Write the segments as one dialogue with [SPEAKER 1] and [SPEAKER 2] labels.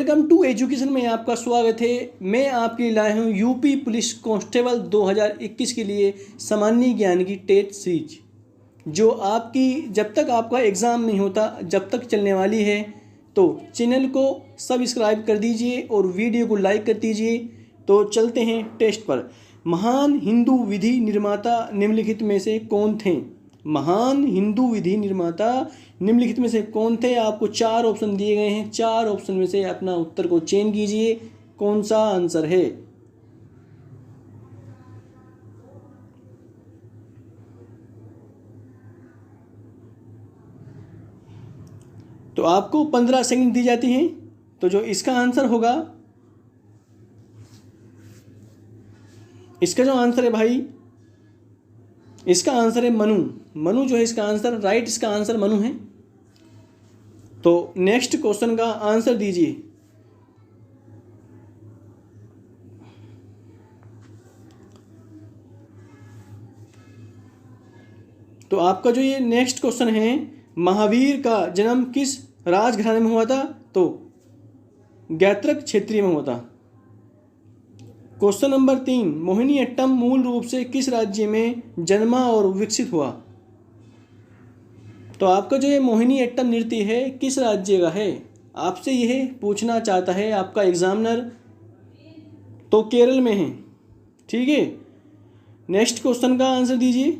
[SPEAKER 1] Welcome to education में आपका स्वागत है। मैं आपके लिए लाया हूँ यूपी पुलिस कांस्टेबल 2021 के लिए सामान्य ज्ञान की टेट सीरीज, जो आपकी जब तक आपका एग्ज़ाम नहीं होता जब तक चलने वाली है। तो चैनल को सब्सक्राइब कर दीजिए और वीडियो को लाइक कर दीजिए। तो चलते हैं टेस्ट पर। महान हिंदू विधि निर्माता निम्नलिखित में से कौन थे? महान हिंदू विधि निर्माता निम्नलिखित में से कौन थे? आपको 4 ऑप्शन दिए गए हैं। 4 ऑप्शन में से अपना उत्तर को चयन कीजिए, कौन सा आंसर है। तो आपको 15 सेकंड दी जाती हैं। तो जो इसका आंसर होगा, इसका जो आंसर है भाई, इसका आंसर है मनु। मनु जो है इसका आंसर, राइट इसका आंसर मनु है। तो नेक्स्ट क्वेश्चन का आंसर दीजिए। तो आपका जो ये नेक्स्ट क्वेश्चन है, महावीर का जन्म किस राजघराने में हुआ था? तो गैत्रक क्षेत्रीय में हुआ था। क्वेश्चन नंबर 3, मोहिनीअट्टम मूल रूप से किस राज्य में जन्मा और विकसित हुआ? तो आपका जो ये मोहिनीअट्टम नृत्य है किस राज्य का है? आपसे यह पूछना चाहता है आपका एग्जामिनर। तो केरल में है, ठीक है। नेक्स्ट क्वेश्चन का आंसर दीजिए।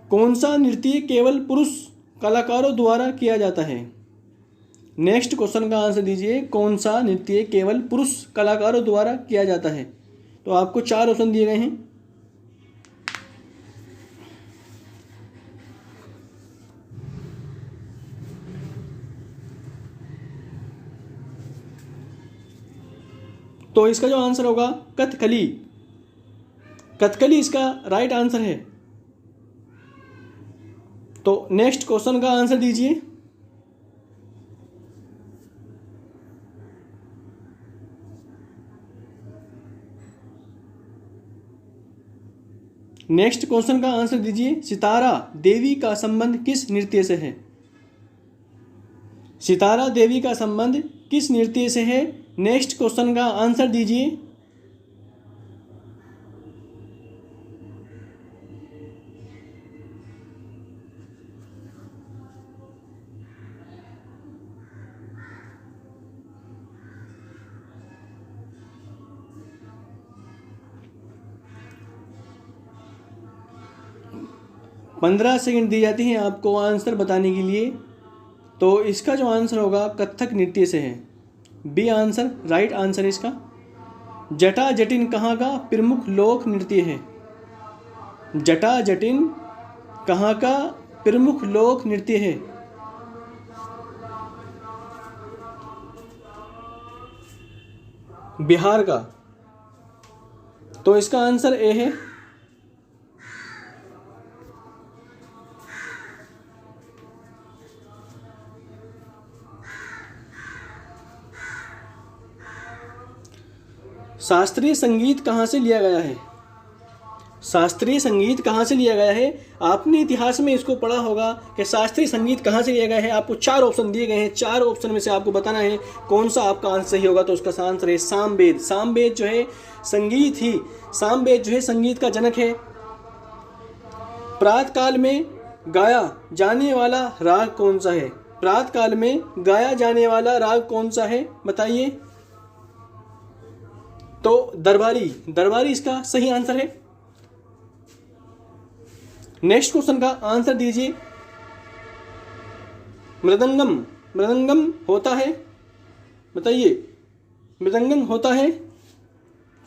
[SPEAKER 1] कौन सा नृत्य केवल पुरुष कलाकारों द्वारा किया जाता है? नेक्स्ट क्वेश्चन का आंसर दीजिए। कौन सा नृत्य केवल पुरुष कलाकारों द्वारा किया जाता है? तो आपको 4 ऑप्शन दिए गए हैं। तो इसका जो आंसर होगा कथकली। कथकली इसका राइट आंसर है। तो नेक्स्ट क्वेश्चन का आंसर दीजिए। नेक्स्ट क्वेश्चन का आंसर दीजिए। सितारा देवी का संबंध किस नृत्य से है? सितारा देवी का संबंध किस नृत्य से है? नेक्स्ट क्वेश्चन का आंसर दीजिए। पंद्रह सेकंड दी जाती हैं आपको आंसर बताने के लिए। तो इसका जो आंसर होगा कथक नृत्य से है। बी आंसर राइट आंसर है इसका। जटा जटिन कहाँ का प्रमुख लोक नृत्य है? जटा जटिन कहाँ का प्रमुख लोक नृत्य है? बिहार का। तो इसका आंसर ए है। शास्त्रीय संगीत कहाँ से लिया गया है? शास्त्रीय संगीत कहाँ से लिया गया है? आपने इतिहास में इसको पढ़ा होगा कि शास्त्रीय संगीत कहाँ से लिया गया है। आपको 4 ऑप्शन दिए गए हैं। 4 ऑप्शन में से आपको बताना है कौन सा आपका आंसर सही होगा। तो उसका आंसर है सामवेद। सामवेद जो है संगीत ही, सामवेद जो है संगीत का जनक है। प्रातःकाल में गाया जाने वाला राग कौन सा है? प्रातःकाल में गाया जाने वाला राग कौन सा है, बताइए। तो दरबारी। दरबारी इसका सही आंसर है। नेक्स्ट क्वेश्चन का आंसर दीजिए। मृदंगम। मृदंगम होता है, बताइए। मृदंगम होता है।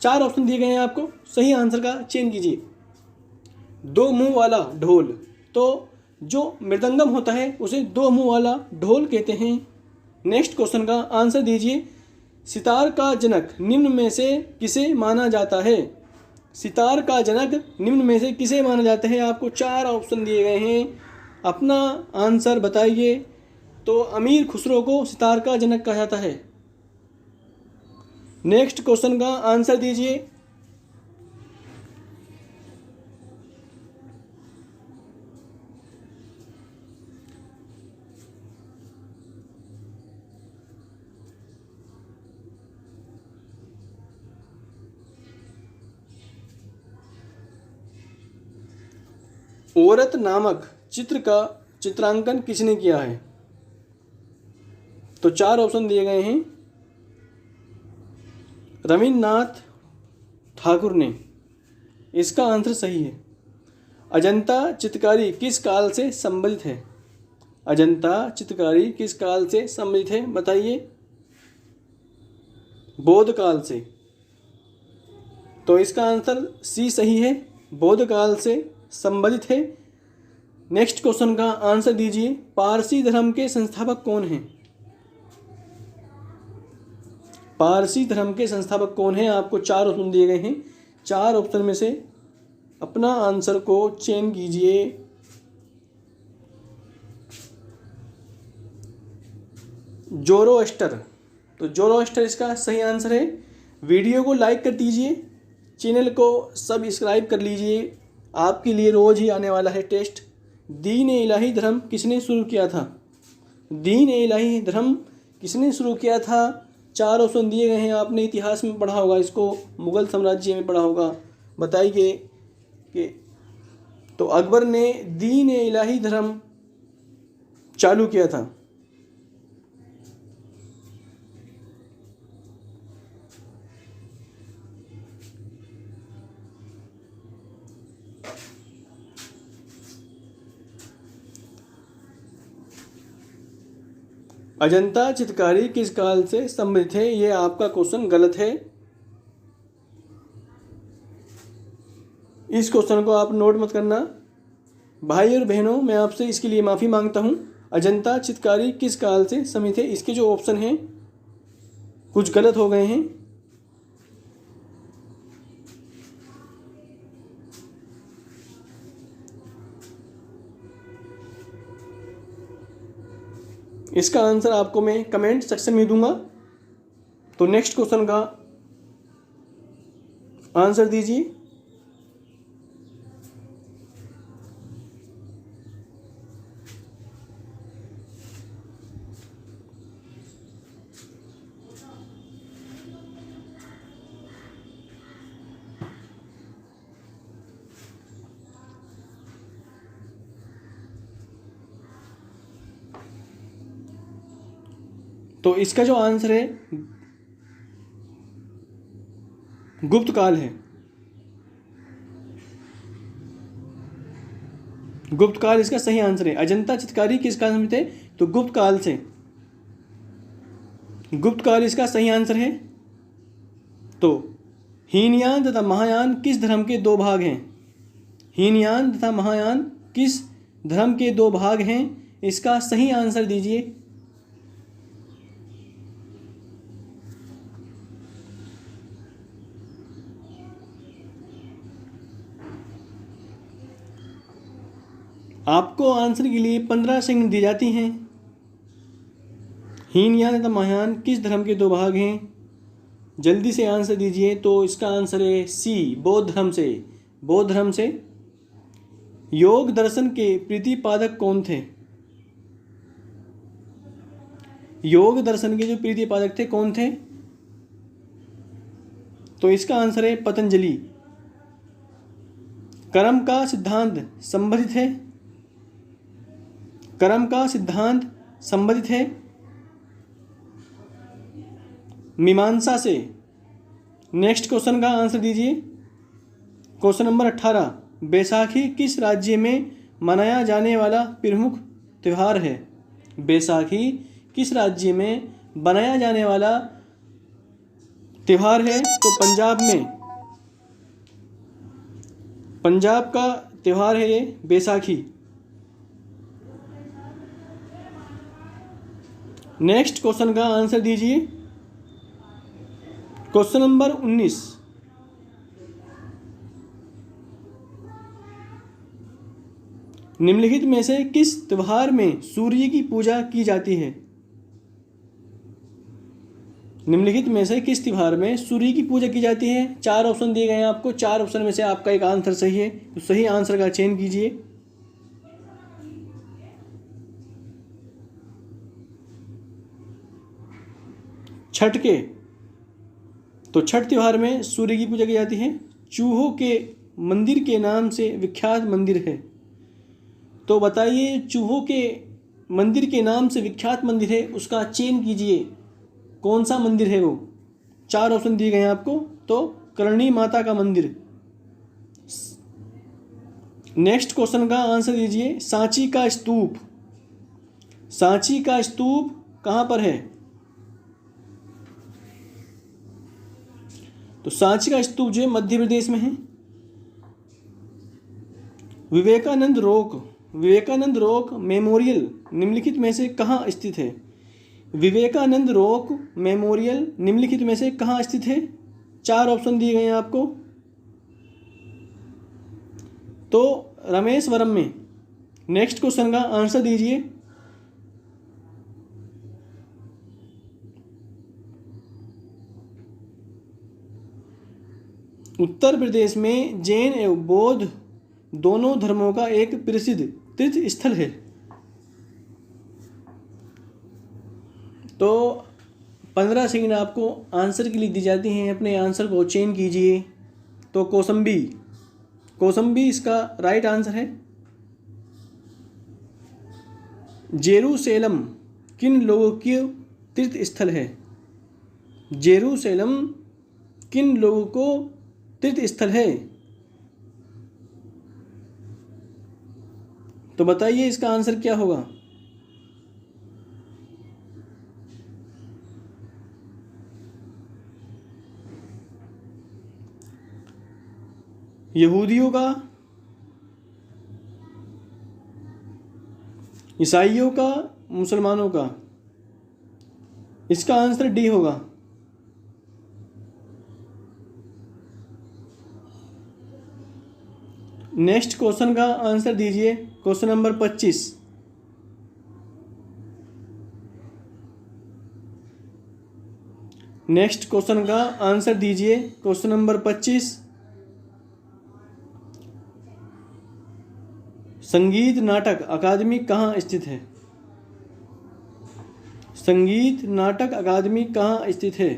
[SPEAKER 1] 4 ऑप्शन दिए गए हैं आपको, सही आंसर का चयन कीजिए। 2 मुंह वाला ढोल। तो जो मृदंगम होता है उसे 2 मुंह वाला ढोल कहते हैं। नेक्स्ट क्वेश्चन का आंसर दीजिए। सितार का जनक निम्न में से किसे माना जाता है? सितार का जनक निम्न में से किसे माना जाता है? आपको 4 ऑप्शन दिए गए हैं, अपना आंसर बताइए। तो अमीर खुसरो को सितार का जनक कहा जाता है। नेक्स्ट क्वेश्चन का आंसर दीजिए। औरत नामक चित्र का चित्रांकन किसने किया है? तो 4 ऑप्शन दिए गए हैं। रविन्द्रनाथ ठाकुर ने। इसका आंसर सही है। अजंता चित्रकारी किस काल से संबंधित है? अजंता चित्रकारी किस काल से संबंधित है बताइए? बौद्ध काल से। तो इसका आंसर सी सही है, बौद्ध काल से संबंधित है। नेक्स्ट क्वेश्चन का आंसर दीजिए। पारसी धर्म के संस्थापक कौन हैं? पारसी धर्म के संस्थापक कौन हैं? आपको 4 ऑप्शन दिए गए हैं। 4 ऑप्शन में से अपना आंसर को चयन कीजिए। जोरोएस्टर। तो जोरोएस्टर इसका सही आंसर है। वीडियो को लाइक कर दीजिए, चैनल को सब्सक्राइब कर लीजिए। आपके लिए रोज़ ही आने वाला है टेस्ट। दीन ए इलाही धर्म किसने शुरू किया था? दीन ए इलाही धर्म किसने शुरू किया था? 4 ऑप्शन दिए गए हैं। आपने इतिहास में पढ़ा होगा इसको, मुग़ल साम्राज्य में पढ़ा होगा। बताइए कि तो अकबर ने दीन ए इलाही धर्म चालू किया था। अजंता चित्रकारी किस काल से संबंधित है? ये आपका क्वेश्चन गलत है। इस क्वेश्चन को आप नोट मत करना। भाई और बहनों, मैं आपसे इसके लिए माफ़ी मांगता हूँ। अजंता चित्रकारी किस काल से संबंधित है, इसके जो ऑप्शन हैं कुछ गलत हो गए हैं। इसका आंसर आपको मैं कमेंट सेक्शन में दूंगा। तो नेक्स्ट क्वेश्चन का आंसर दीजिए। तो इसका जो आंसर है गुप्त काल है। गुप्त काल इसका सही आंसर है। अजंता चित्रकारी किस काल में थे? तो गुप्त काल से। गुप्त काल इसका सही आंसर है। तो हीनयान तथा महायान किस धर्म के 2 भाग हैं? हीनयान तथा महायान किस धर्म के 2 भाग हैं? इसका सही आंसर दीजिए। आपको आंसर के लिए 15 सेकंड दी जाती हैं। हीनयान तथा महायान किस धर्म के 2 भाग हैं? जल्दी से आंसर दीजिए। तो इसका आंसर है सी, बौद्ध धर्म से। बौद्ध धर्म से। योग दर्शन के प्रतिपादक कौन थे? योग दर्शन के जो प्रतिपादक थे कौन थे? तो इसका आंसर है पतंजलि। कर्म का सिद्धांत संबंधित है। कर्म का सिद्धांत संबंधित है मीमांसा से। नेक्स्ट क्वेश्चन का आंसर दीजिए। Question number 18। बैसाखी किस राज्य में मनाया जाने वाला प्रमुख त्यौहार है? बैसाखी किस राज्य में मनाया जाने वाला त्यौहार है? तो पंजाब में। पंजाब का त्यौहार है ये बैसाखी। नेक्स्ट क्वेश्चन का आंसर दीजिए। Question number 19। निम्नलिखित में से किस त्योहार में सूर्य की पूजा की जाती है? निम्नलिखित में से किस त्योहार में सूर्य की पूजा की जाती है? 4 ऑप्शन दिए गए हैं आपको। 4 ऑप्शन में से आपका एक आंसर सही है, तो सही आंसर का चयन कीजिए। छठ के। तो छठ त्योहार में सूर्य की पूजा की जाती है। चूहों के मंदिर के नाम से विख्यात मंदिर है। तो बताइए चूहों के मंदिर के नाम से विख्यात मंदिर है, उसका चयन कीजिए, कौन सा मंदिर है वो। 4 ऑप्शन दिए गए हैं आपको। तो करणी माता का मंदिर। नेक्स्ट क्वेश्चन का आंसर दीजिए, सांची का स्तूप। सांची का स्तूप कहाँ पर है? तो सांची का स्तूप जो है मध्य प्रदेश में है। विवेकानंद रॉक मेमोरियल निम्नलिखित में से कहाँ स्थित है? विवेकानंद रॉक मेमोरियल निम्नलिखित में से कहाँ स्थित है? 4 ऑप्शन दिए गए हैं आपको। तो रामेश्वरम में। नेक्स्ट क्वेश्चन का आंसर दीजिए, उत्तर प्रदेश में जैन एवं बौद्ध दोनों धर्मों का एक प्रसिद्ध तीर्थ स्थल है। तो 15 सेकंड आपको आंसर के लिए दी जाती हैं, अपने आंसर को चेंज कीजिए। तो कौसम्बी इसका राइट आंसर है। जेरूसलम किन लोगों की तीर्थ स्थल है? जेरूसलम किन लोगों को तीर्थ स्थल है? तो बताइए इसका आंसर क्या होगा। यहूदियों का, ईसाइयों का, मुसलमानों का? इसका आंसर डी होगा। नेक्स्ट क्वेश्चन का आंसर दीजिए, क्वेश्चन नंबर 25। नेक्स्ट क्वेश्चन का आंसर दीजिए, क्वेश्चन नंबर 25। संगीत नाटक अकादमी कहाँ स्थित है? संगीत नाटक अकादमी कहाँ स्थित है?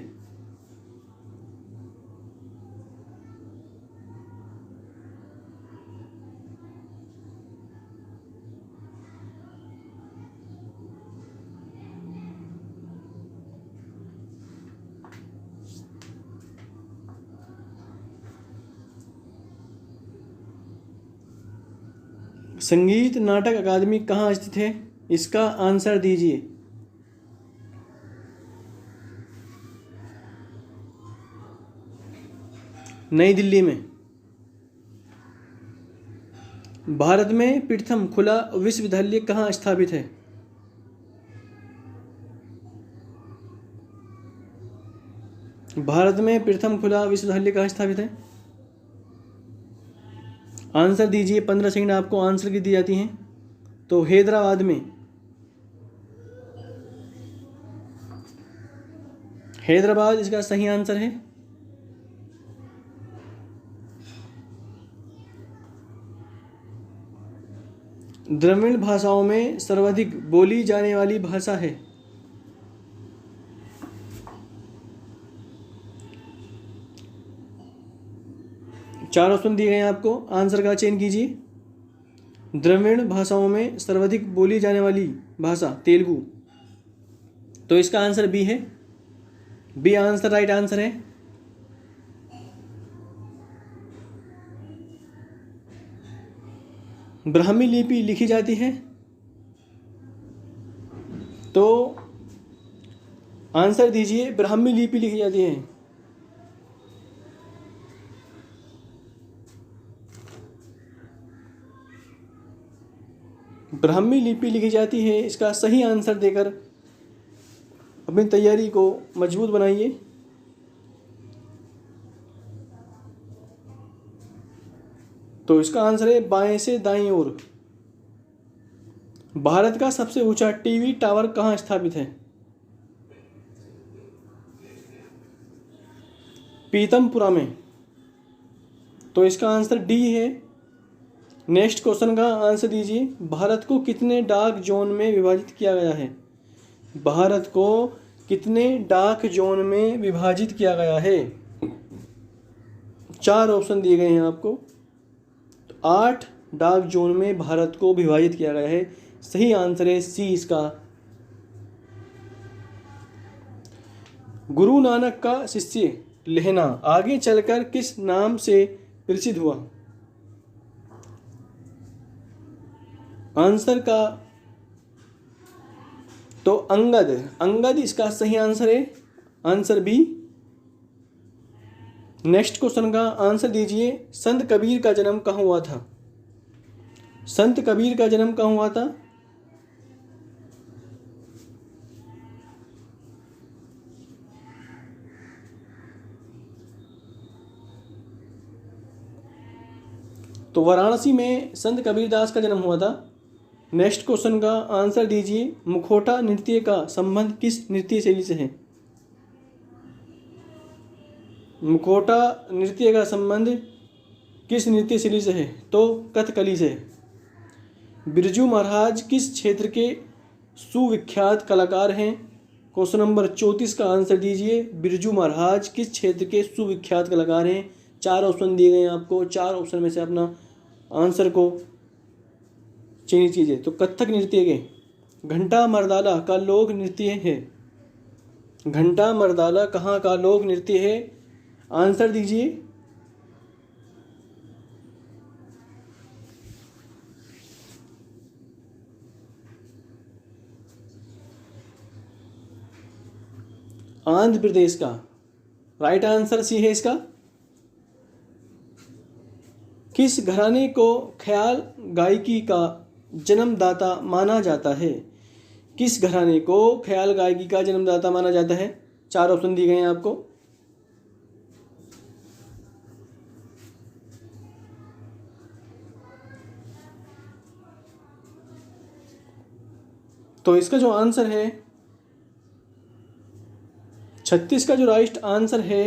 [SPEAKER 1] संगीत नाटक अकादमी कहाँ स्थित है? इसका आंसर दीजिए। नई दिल्ली में। भारत में प्रथम खुला विश्वविद्यालय कहाँ स्थापित है? भारत में प्रथम खुला विश्वविद्यालय कहाँ स्थापित है? आंसर दीजिए। 15 सेकंड आपको आंसर की दी जाती हैं। तो हैदराबाद में। हैदराबाद इसका सही आंसर है। द्रविड़ भाषाओं में सर्वाधिक बोली जाने वाली भाषा है? चार ऑप्शन दिए गए हैं आपको, आंसर का चयन कीजिए। द्रविड़ भाषाओं में सर्वाधिक बोली जाने वाली भाषा तेलुगु। तो इसका आंसर बी है। बी आंसर राइट आंसर है। ब्राह्मी लिपि लिखी जाती है? तो आंसर दीजिए। ब्राह्मी लिपि लिखी जाती है। ब्राह्मी लिपि लिखी जाती है, इसका सही आंसर देकर अपनी तैयारी को मजबूत बनाइए। तो इसका आंसर है बाएं से दाईं ओर। भारत का सबसे ऊंचा टीवी टावर कहाँ स्थापित है? पीतमपुरा में। तो इसका आंसर डी है। नेक्स्ट क्वेश्चन का आंसर दीजिए। भारत को कितने डार्क जोन में विभाजित किया गया है? भारत को कितने डार्क जोन में विभाजित किया गया है? 4 ऑप्शन दिए गए हैं आपको। तो 8, डार्क जोन में भारत को विभाजित किया गया है। सही आंसर है सी इसका। गुरु नानक का शिष्य लेहना आगे चलकर किस नाम से प्रसिद्ध हुआ? आंसर का तो अंगद, अंगद इसका सही आंसर है, आंसर बी। नेक्स्ट क्वेश्चन का आंसर दीजिए। संत कबीर का जन्म कहाँ हुआ था? संत कबीर का जन्म कहाँ हुआ था? तो वाराणसी में संत कबीरदास का जन्म हुआ था। नेक्स्ट क्वेश्चन का आंसर दीजिए। मुखौटा नृत्य का संबंध किस नृत्य शैली से है? मुखौटा नृत्य का संबंध किस नृत्य शैली से है? तो कथकली से। बिरजू महाराज किस क्षेत्र के सुविख्यात कलाकार हैं? क्वेश्चन नंबर 34 का आंसर दीजिए। बिरजू महाराज किस क्षेत्र के सुविख्यात कलाकार हैं? 4 ऑप्शन दिए गए हैं आपको, 4 ऑप्शन में से अपना आंसर को चयनित कीजिए। तो कथक नृत्य के घंटा मर्दाला का लोक नृत्य है। घंटा मर्दाला कहाँ का लोक नृत्य है? आंसर दीजिए। आंध्र प्रदेश का। राइट आंसर सी है इसका। किस घराने को ख्याल गायकी का जन्मदाता माना जाता है? किस घराने को ख्याल गायकी का जन्मदाता माना जाता है? 4 ऑप्शन दिए गए हैं आपको। तो इसका जो आंसर है 36 का जो राइट आंसर है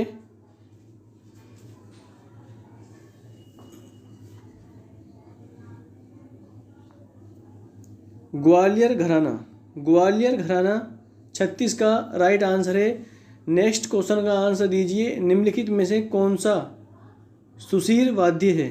[SPEAKER 1] ग्वालियर घराना। ग्वालियर घराना 36 का राइट आंसर है। नेक्स्ट क्वेश्चन का आंसर दीजिए। निम्नलिखित में से कौन सा सुशीर वाद्य है?